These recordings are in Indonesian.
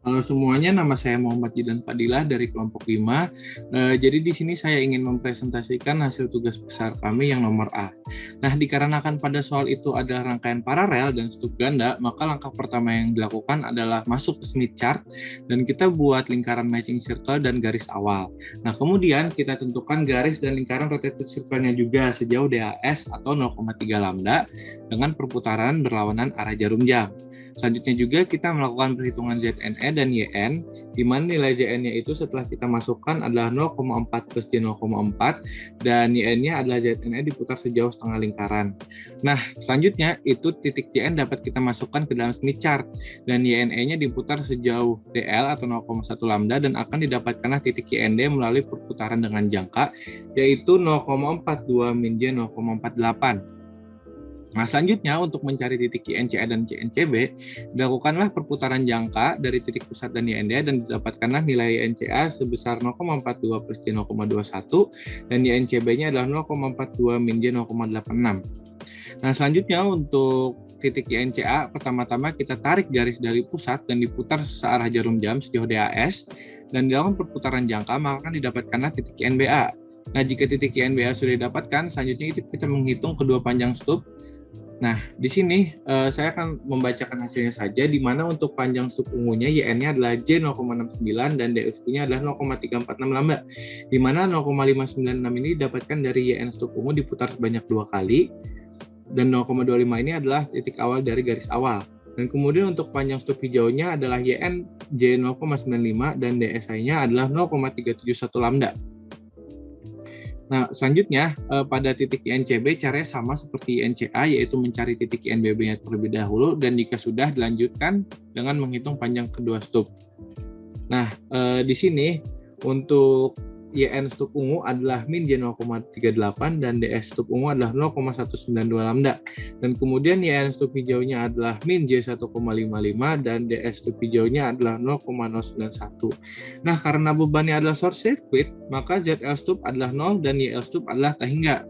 Halo semuanya, nama saya Muhammad Jidan Fadilah dari kelompok 5. Jadi di sini saya ingin mempresentasikan hasil tugas besar kami yang nomor A. Nah, dikarenakan pada soal itu ada rangkaian paralel dan stup ganda, maka langkah pertama yang dilakukan adalah masuk ke Smith chart dan kita buat lingkaran matching circle dan garis awal. Nah, kemudian kita tentukan garis dan lingkaran rotated circle-nya juga sejauh DAS atau 0,3 lambda dengan perputaran berlawanan arah jarum jam. Selanjutnya juga kita melakukan perhitungan ZNE dan YN, di mana nilai ZN-nya itu setelah kita masukkan adalah 0,4 plus J 0,4, dan YN-nya adalah ZNE diputar sejauh setengah lingkaran. Nah, selanjutnya itu titik JN dapat kita masukkan ke dalam Smith chart, dan YNE-nya diputar sejauh DL atau 0,1 lambda, dan akan didapatkanlah titik YND melalui perputaran dengan jangka, yaitu 0,42 min J 0,48. Nah, selanjutnya untuk mencari titik INCA dan CNCB, dilakukanlah perputaran jangka dari titik pusat dan YND dan didapatkanlah nilai INCA sebesar 0,42 plus J 0,21 dan INCB-nya adalah 0,42 min J 0,86. Nah, selanjutnya untuk titik INCA, pertama-tama kita tarik garis dari pusat dan diputar searah jarum jam sejauh DAS dan dilakukan perputaran jangka, maka akan didapatkanlah titik INBA. Nah, jika titik INBA sudah didapatkan, selanjutnya kita menghitung kedua panjang stup. Nah, di sini saya akan membacakan hasilnya saja, di mana untuk panjang stup ungunya YN-nya adalah J 0,69 dan DX2-nya adalah 0,346 lambda, di mana 0,596 ini didapatkan dari YN stup ungu diputar sebanyak 2 kali, dan 0,25 ini adalah titik awal dari garis awal. Dan kemudian untuk panjang stup hijaunya adalah YN J 0,95 dan DSI-nya adalah 0,371 lambda. Nah, selanjutnya pada titik INCB caranya sama seperti INCA, yaitu mencari titik INBB-nya terlebih dahulu dan jika sudah dilanjutkan dengan menghitung panjang kedua stup. Nah, di sini untuk YN stup ungu adalah min J 0,38 dan DS stup ungu adalah 0,192 lambda. Dan kemudian YN stup hijaunya adalah min J 1,55 dan DS stup hijaunya adalah 0,091. Nah, karena bebannya adalah short circuit, maka ZL stup adalah 0 dan YL stup adalah tak hingga.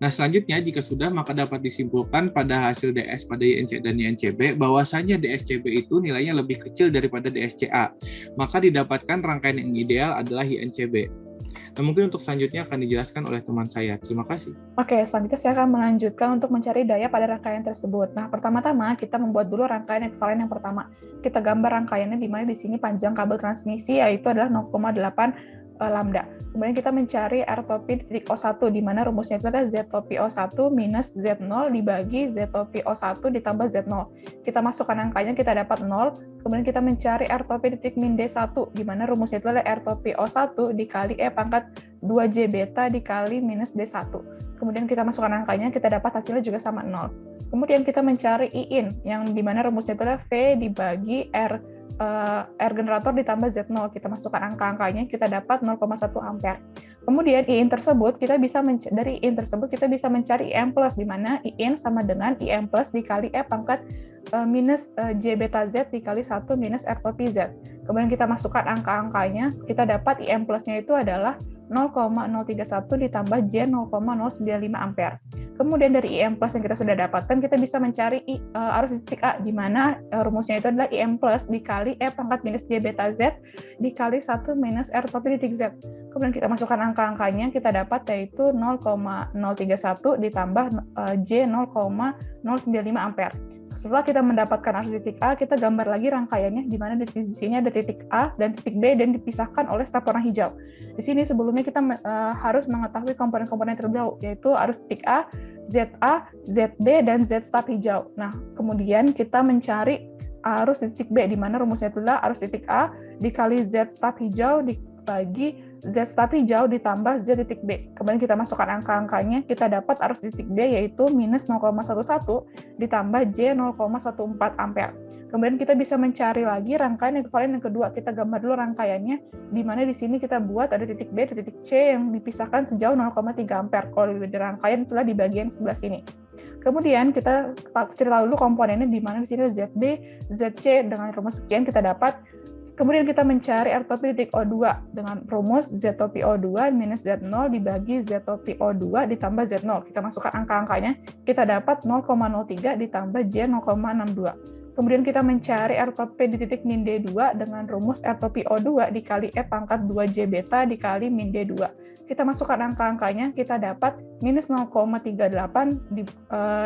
Nah, selanjutnya jika sudah, maka dapat disimpulkan pada hasil DS pada YNC dan YNCB bahwasanya DSCB itu nilainya lebih kecil daripada DSCA. Maka didapatkan rangkaian yang ideal adalah YNCB. Nah, mungkin untuk selanjutnya akan dijelaskan oleh teman saya. Terima kasih. Oke, selanjutnya saya akan melanjutkan untuk mencari daya pada rangkaian tersebut. Nah, pertama-tama kita membuat dulu rangkaian ekvivalen yang pertama. Kita gambar rangkaiannya di mana di sini panjang kabel transmisi yaitu adalah 0,8 lambda. Kemudian kita mencari R topi di titik O1 di mana rumusnya itu adalah Z topi O1 minus Z0 dibagi Z topi O1 ditambah Z0. Kita masukkan angkanya, kita dapat 0. Kemudian kita mencari R topi di titik min D1 di mana rumusnya itu adalah R topi O1 dikali E pangkat 2J beta dikali minus D1. Kemudian kita masukkan angkanya, kita dapat hasilnya juga sama 0. Kemudian kita mencari Iin yang di mana rumusnya itu adalah V dibagi R generator ditambah Z0. Kita masukkan angka-angkanya, kita dapat 0,1 ampere. Kemudian IN tersebut dari IN tersebut kita bisa mencari IM plus di mana IN sama dengan IM plus dikali E pangkat minus J beta Z dikali 1 minus R topi Z. Kemudian kita masukkan angka-angkanya, kita dapat IM plusnya itu adalah 0,031 ditambah J 0,095 ampere. Kemudian dari IM plus yang kita sudah dapatkan, kita bisa mencari arus titik A, di mana rumusnya itu adalah IM plus dikali E pangkat minus J beta Z dikali 1 minus R topi titik Z. Kemudian kita masukkan angka-angkanya, kita dapat yaitu 0,031 ditambah J 0,095 ampere. Setelah kita mendapatkan arus titik A, kita gambar lagi rangkaiannya, di mana di sini ada titik A dan titik B dan dipisahkan oleh staf warna hijau. Di sini sebelumnya kita harus mengetahui komponen-komponen terlebih dahulu, yaitu arus titik A, ZA, ZB, dan Z staf hijau. Nah, kemudian kita mencari arus titik B, di mana rumusnya adalah arus titik A dikali Z staf hijau dibagi Z staf hijau ditambah Z titik B. Kemudian kita masukkan angka-angkanya, kita dapat arus titik B yaitu minus 0,11 ditambah J 0,14 ampere. Kemudian kita bisa mencari lagi rangkaian ekvivalen yang kedua. Kita gambar dulu rangkaiannya, di mana di sini kita buat ada titik B dan titik C yang dipisahkan sejauh 0,3 ampere. Kalau di rangkaian itulah di bagian sebelah sini. Kemudian kita cerita dulu komponennya, di mana di sini ZB, ZC dengan rumus sekian kita dapat. Kemudian kita mencari R topi titik O2 dengan rumus Z topi O2 minus Z0 dibagi Z topi O2 ditambah Z0. Kita masukkan angka-angkanya, kita dapat 0,03 ditambah J 0,62. Kemudian kita mencari R top P di titik min D2 dengan rumus R top P O2 dikali E pangkat 2J beta dikali min D2. Kita masukkan angka-angkanya, kita dapat minus 0,38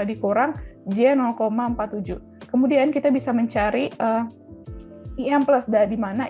dikurang J 0,47. Kemudian kita bisa mencari IM plus, di mana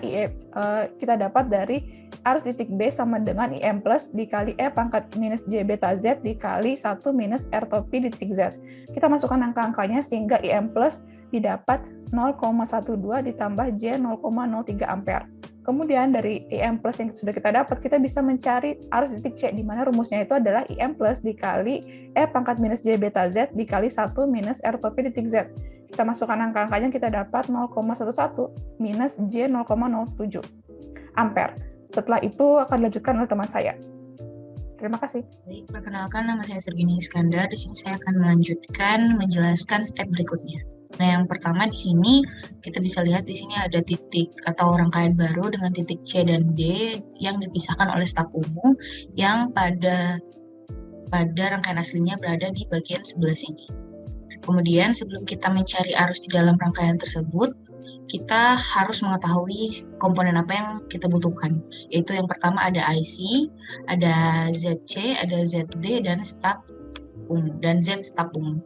kita dapat dari arus titik B sama dengan IM plus dikali E pangkat minus J beta Z dikali 1 minus R top P di titik Z. Kita masukkan angka-angkanya sehingga IM plus didapat 0,12 ditambah J 0,03 ampere. Kemudian dari IM plus yang sudah kita dapat, kita bisa mencari arus titik C, di mana rumusnya itu adalah IM plus dikali E pangkat minus J beta Z dikali 1 minus R top P di titik Z. Kita masukkan angka-angkanya, kita dapat 0,11 minus J 0,07 ampere. Setelah itu akan dilanjutkan oleh teman saya. Terima kasih. Baik, perkenalkan nama saya Virginia Iskandar. Di sini saya akan melanjutkan menjelaskan step berikutnya. Nah, yang pertama di sini kita bisa lihat di sini ada titik atau rangkaian baru dengan titik C dan D yang dipisahkan oleh staf umum yang pada rangkaian aslinya berada di bagian sebelah sini. Kemudian sebelum kita mencari arus di dalam rangkaian tersebut, kita harus mengetahui komponen apa yang kita butuhkan. Yaitu yang pertama ada IC, ada ZC, ada ZD, dan staf umum, dan Z staf umum.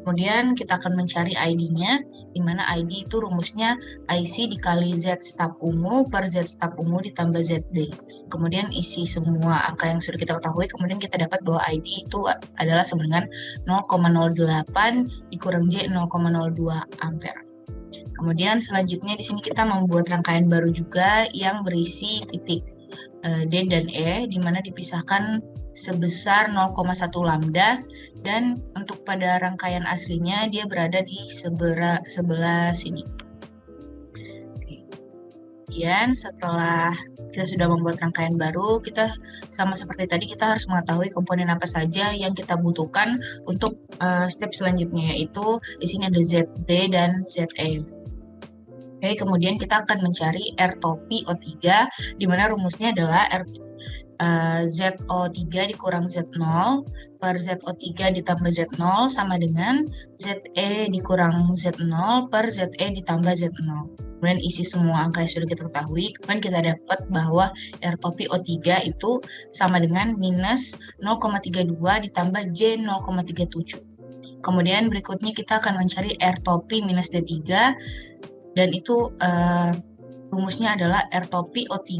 Kemudian kita akan mencari ID-nya, di mana ID itu rumusnya IC dikali Z staf ungu per Z staf ungu ditambah ZD. Kemudian isi semua angka yang sudah kita ketahui, kemudian kita dapat bahwa ID itu adalah sama dengan 0,08 dikurang J 0,02 ampere. Kemudian selanjutnya di sini kita membuat rangkaian baru juga yang berisi titik D dan E, di mana dipisahkan sebesar 0,1 lambda, dan untuk pada rangkaian aslinya dia berada di sebelah sini. Kemudian setelah kita sudah membuat rangkaian baru, kita sama seperti tadi kita harus mengetahui komponen apa saja yang kita butuhkan untuk step selanjutnya, yaitu di sini ada ZD dan ZE. Oke, kemudian kita akan mencari R top P O3, di mana rumusnya adalah ZO3 dikurang Z0 per ZO3 ditambah Z0 sama dengan ZE dikurang Z0 per ZE ditambah Z0. Kemudian isi semua angka yang sudah kita ketahui, kemudian kita dapat bahwa R top P O3 itu sama dengan minus 0,32 ditambah J 0,37. Kemudian berikutnya kita akan mencari R top P minus D3, dan itu rumusnya adalah R top P O3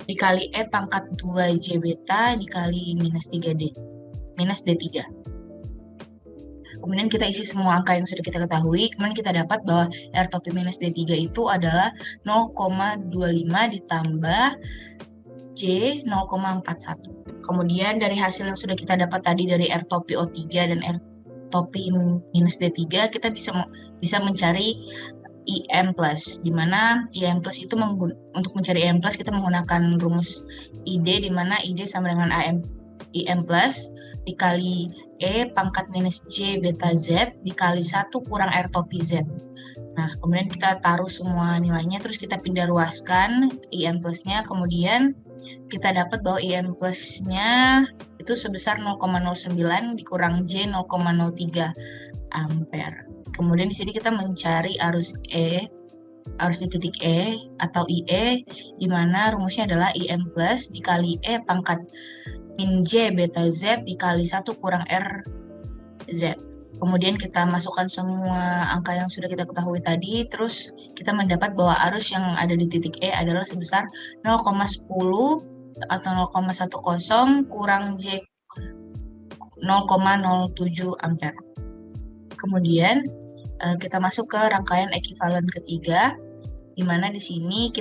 dikali E pangkat 2J beta dikali minus 3D, minus D3. Kemudian kita isi semua angka yang sudah kita ketahui, kemudian kita dapat bahwa R top P minus D3 itu adalah 0,25 ditambah J 0,41. Kemudian dari hasil yang sudah kita dapat tadi dari R top P O3 dan R top P minus D3, kita bisa mencari IM plus, di mana IM plus itu untuk mencari IM plus kita menggunakan rumus ID, di mana ID sama dengan IM plus dikali E pangkat minus J beta Z dikali 1 kurang R top P Z. Nah, kemudian kita taruh semua nilainya, terus kita pindah ruaskan IM plusnya, kemudian kita dapat bahwa IM plusnya itu sebesar 0,09 dikurang J 0,03 ampere. Kemudian di sini kita mencari arus di titik E atau IE, di mana rumusnya adalah IM plus dikali E pangkat min J beta Z dikali 1 kurang R Z. Kemudian kita masukkan semua angka yang sudah kita ketahui tadi, terus kita mendapat bahwa arus yang ada di titik E adalah sebesar 0,10 atau 0,10 kurang J 0,07 ampere. Kemudian kita masuk ke rangkaian ekivalen ketiga, di mana di sini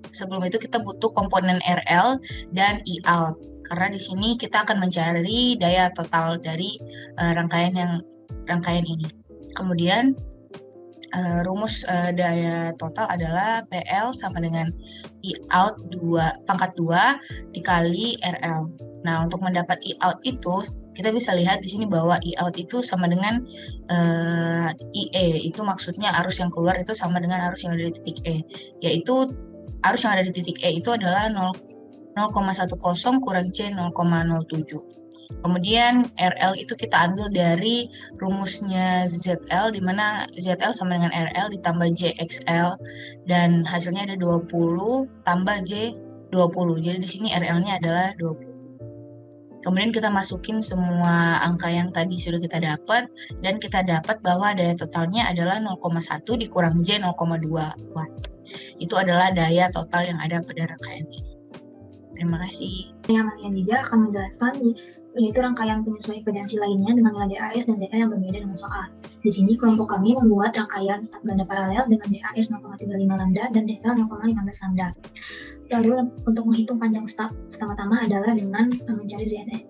sebelum itu kita butuh komponen RL dan IOut, karena di sini kita akan mencari daya total dari rangkaian ini. Kemudian rumus daya total adalah PL sama dengan IOut pangkat 2 dikali RL. Nah, untuk mendapat IOut itu kita bisa lihat di sini bahwa IOut itu sama dengan IE, itu maksudnya arus yang keluar itu sama dengan arus yang ada di titik E, yaitu arus yang ada di titik E itu adalah 0,10 kurang C 0,07. Kemudian RL itu kita ambil dari rumusnya ZL, di mana ZL sama dengan RL ditambah JXL, dan hasilnya ada 20 tambah J 20. Jadi di sini RL-nya adalah 20. Kemudian kita masukin semua angka yang tadi sudah kita dapat, dan kita dapat bahwa daya totalnya adalah 0,1 dikurang J 0,2 watt. Itu adalah daya total yang ada pada rangkaian ini. Terima kasih. Yang lain juga akan menjelaskan yaitu rangkaian penyesuaian impedansi lainnya dengan nilai DAS dan DA yang berbeda dengan soal. Di sini kelompok kami membuat rangkaian staf ganda paralel dengan DAS 0,35 lambda dan DL 0,15 lambda. Lalu untuk menghitung panjang staf, pertama-tama adalah dengan mencari ZNE.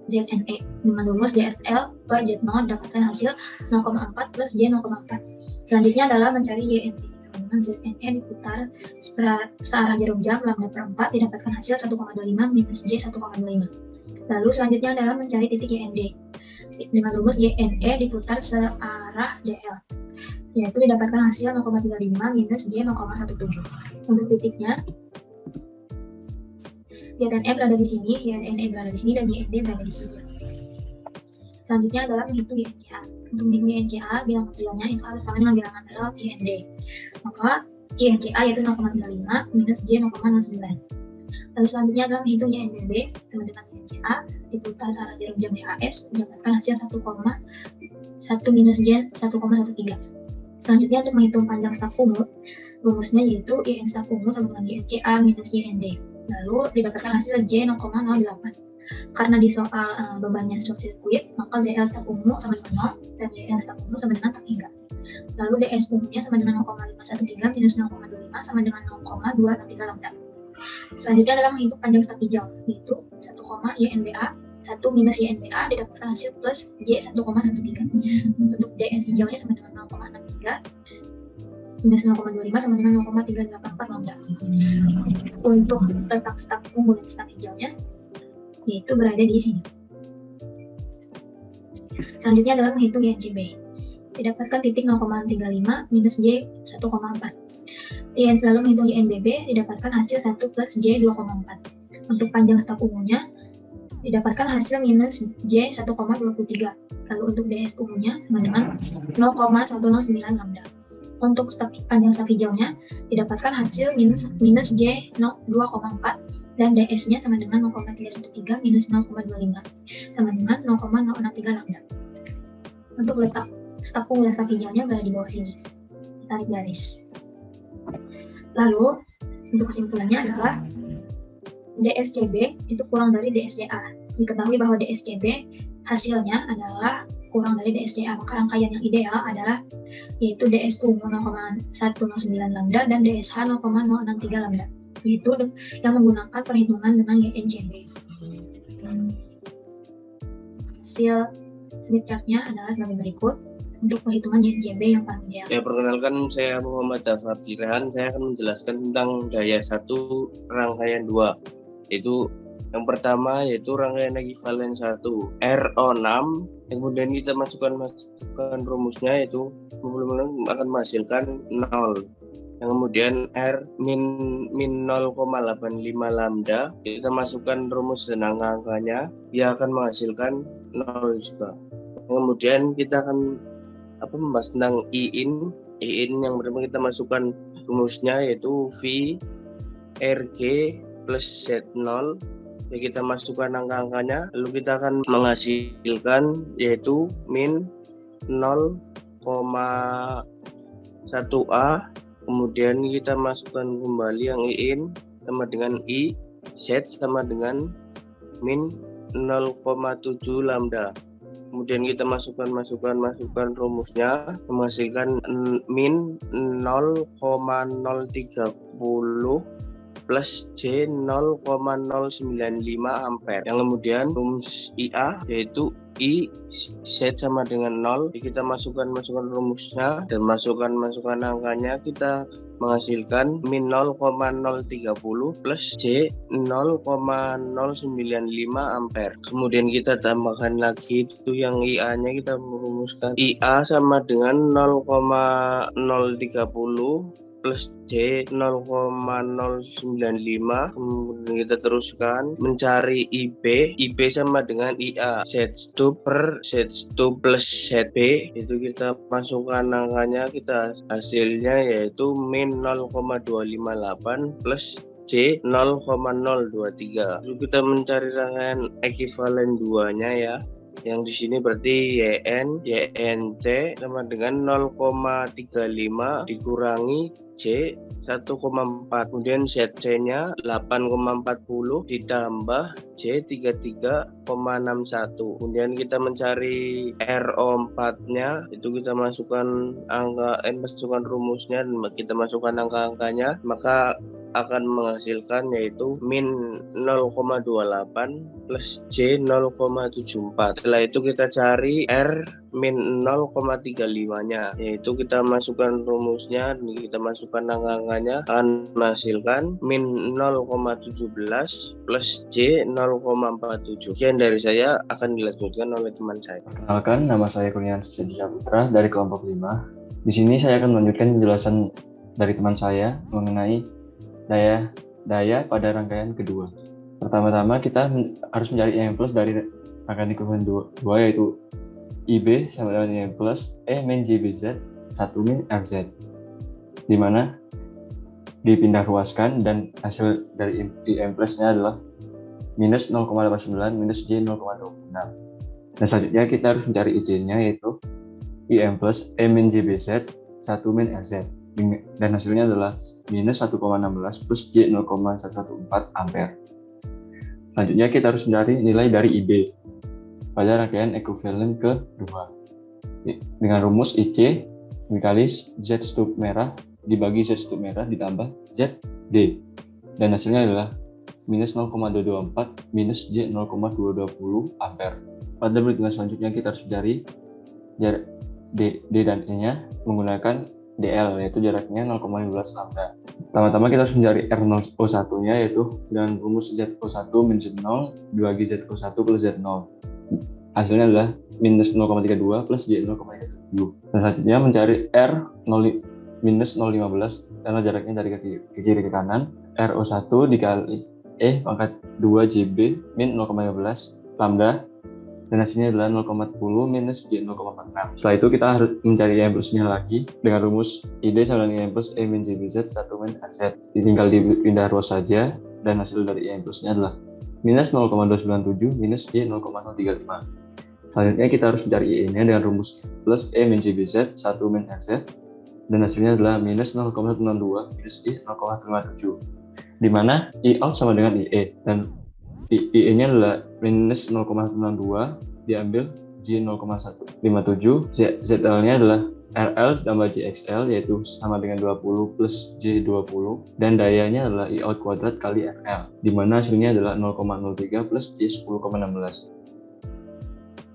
Dengan rumus DSL per Z0 dapatkan hasil 0,4 plus J 0,4. Selanjutnya adalah mencari YNE. Dengan ZNE diputar searah jarum jam lambda per 4 didapatkan hasil 1,25 minus J 1,25. Lalu selanjutnya adalah mencari titik YND. Dengan rumus YNE diputar searah DL, yaitu didapatkan hasil 0,35 minus J 0,17. Untuk titiknya, Y dan E berada di sini, YNE berada di sini, dan YND berada di sini. Selanjutnya adalah menghitung YNCA. Untuk menghitung YNCA, bilangan materialnya itu harus sama dengan bilangan material YND. Maka YNCA yaitu 0,35 minus J 0,09. Lalu selanjutnya adalah menghitung YNBB sama dengan YNCA diputar searah jarum jam DAS mendapatkan hasil 1,1 minus J 1,13. Selanjutnya untuk menghitung panjang staf ungu, rumusnya yaitu YN staf ungu sama dengan YNCA minus YND. Lalu didapatkan hasil J 0,08. Karena di soal bebannya short circuit, maka ZL staf ungu sama dengan 0 dan YL staf ungu sama dengan 4,3. Lalu DS ungunya sama dengan 0,513 minus 0,25 sama dengan 0,263 lambda. Selanjutnya adalah menghitung panjang staf hijau, yaitu 1, YNBA 1 minus YNBA didapatkan hasil plus J 1,13. Untuk DS hijaunya sama dengan 0,63 minus 0,25 sama dengan 0,384 lambda. Untuk letak staf ungu dan staf hijaunya yaitu berada di sini. Selanjutnya adalah menghitung YNCB. Didapatkan titik 0,35 minus J 1,4. Lalu menghitung YNBB didapatkan hasil 1 plus J 2,4. Untuk panjang staf ungunya didapatkan hasil minus J 1,23. Lalu untuk DS ungunya sama dengan 0,109 lambda. Untuk panjang staf hijaunya didapatkan hasil minus J 2,4 dan DS-nya sama dengan 0,313 minus 0,25 sama dengan 0,063 lambda. Untuk letak staf ungu dan staf hijaunya berada di bawah sini. Tarik garis. Lalu untuk kesimpulannya adalah DSCB itu kurang dari DSCA. Diketahui bahwa DSCB hasilnya adalah kurang dari DSCA, maka rangkaian yang ideal adalah yaitu DS ungu 0,109 lambda dan DSH 0,063 lambda, yaitu yang menggunakan perhitungan dengan YNCB. Hasil slide chart-nya adalah sebagai berikut. Untuk perhitungan YNCB yang paling ideal. Ya, perkenalkan saya Muhammad Jafar Jirahan. Saya akan menjelaskan tentang daya 1 rangkaian 2. Yaitu yang pertama yaitu rangkaian ekivalen 1 RO6. Kemudian kita masukkan rumusnya yaitu akan menghasilkan 0. Yang kemudian R min 0,85 lambda, kita masukkan rumus dan angka-angkanya, dia akan menghasilkan 0 juga. Kemudian kita akan membahas tentang IIN yang pertama kita masukkan rumusnya yaitu V RG plus Z0. Ya, kita masukkan angka-angkanya, lalu kita akan menghasilkan yaitu min 0,1A. Kemudian kita masukkan kembali yang IIN sama dengan I, Z sama dengan min 0,7 lambda. Kemudian kita masukkan rumusnya menghasilkan min 0,030 plus J 0,095 ampere. Yang kemudian rumus IA yaitu I Z sama dengan 0. Kita masukkan rumusnya dan masukkan angkanya, kita menghasilkan min 0,030 plus J 0,095 ampere. Kemudian kita tambahkan lagi itu yang IA-nya, kita merumuskan IA sama dengan 0,030 plus J 0,095. Kemudian kita teruskan mencari IB sama dengan IA. Z2 per Z2 plus ZB, itu kita masukkan angkanya, kita hasilnya yaitu min 0,258 plus J 0,023. Lalu kita mencari rangkaian ekivalen duanya ya. Yang di sini berarti YNC sama dengan 0,35 dikurangi J 1,4. Kemudian ZC-nya 8,40 ditambah J 33,61. Kemudian kita mencari RO4-nya, itu kita masukkan masukkan rumusnya dan kita masukkan angka-angkanya, maka akan menghasilkan yaitu min 0,28 plus J 0,74. Setelah itu kita cari R min 0,35-nya, yaitu kita masukkan rumusnya dan kita masukkan angka-angkanya, akan menghasilkan min 0,17 plus J 0,47. Sekian dari saya, akan dilanjutkan oleh teman saya. Perkenalkan, nama saya Kurniawan Setia Putra dari kelompok 5. Di sini saya akan melanjutkan penjelasan dari teman saya mengenai daya pada rangkaian kedua. Pertama-tama kita harus mencari IM plus dari rangkaian ekuivalen 2, yaitu IB sama dengan IM plus E min JBZ 1 min RZ, di mana dipindah ruaskan dan hasil dari IM plusnya adalah minus 0,89 minus J 0,26. Dan selanjutnya kita harus mencari IJ-nya, yaitu IM plus E min JBZ 1 min RZ, dan hasilnya adalah minus 1,16 plus J 0,114 ampere. Selanjutnya kita harus mencari nilai dari IB pada rangkaian ekuivalen kedua dengan rumus IC dikali Z stub merah dibagi Z stub merah ditambah ZD, dan hasilnya adalah minus 0,224 minus J 0,220 ampere. Pada perhitungan selanjutnya kita harus mencari jarak D dan E-nya menggunakan DL, yaitu jaraknya 0,15 lambda. Pertama-tama kita harus mencari R0O1-nya, yaitu dengan rumus ZO1 min Z0 dibagi ZO1 plus Z0. Hasilnya adalah minus 0,32 plus J 0,37. Dan selanjutnya mencari R minus 0,15 karena jaraknya dari ke kiri ke kanan. RO1 dikali E pangkat 2 JB min 0,15 lambda, dan hasilnya adalah 0,10 minus J 0,46. Setelah itu kita harus mencari IM plusnya lagi dengan rumus ID sama dengan IM plus E min JBZ 1 min RZ. Tinggal dipindah ruas saja, dan hasil dari IM plusnya adalah minus 0,297 minus J 0,035. Selanjutnya kita harus mencari IE-nya dengan rumus plus E min JBZ 1 min RZ, dan hasilnya adalah minus 0,162 minus J 0,57, di mana I out sama dengan IE, dan IE-nya adalah minus 0,162 diambil J 0,157, ZL-nya adalah RL tambah JXL, yaitu sama dengan 20 plus J 20, dan dayanya adalah I out kuadrat kali RL, di mana hasilnya adalah 0,03 plus J 10,16.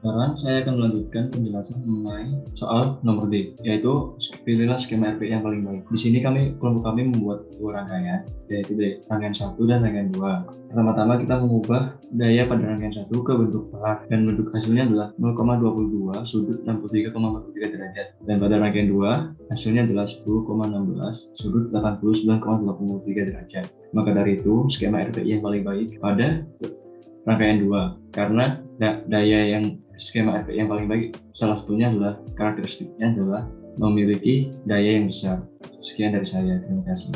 Sekarang saya akan melanjutkan penjelasan mengenai soal nomor D, yaitu pilihlah skema RPI yang paling baik. Di sini kelompok kami membuat dua rangkaian, yaitu rangkaian 1 dan rangkaian 2. Pertama-tama kita mengubah daya pada rangkaian 1 ke bentuk perak, dan bentuk hasilnya adalah 0,22 sudut 63,43 derajat. Dan pada rangkaian 2 hasilnya adalah 10,16 sudut 89,83 derajat. Maka dari itu skema RPI yang paling baik pada rangkaian 2, karena daya yang skema RPI yang paling baik salah satunya adalah karakteristiknya adalah memiliki daya yang besar. Sekian dari saya, terima kasih.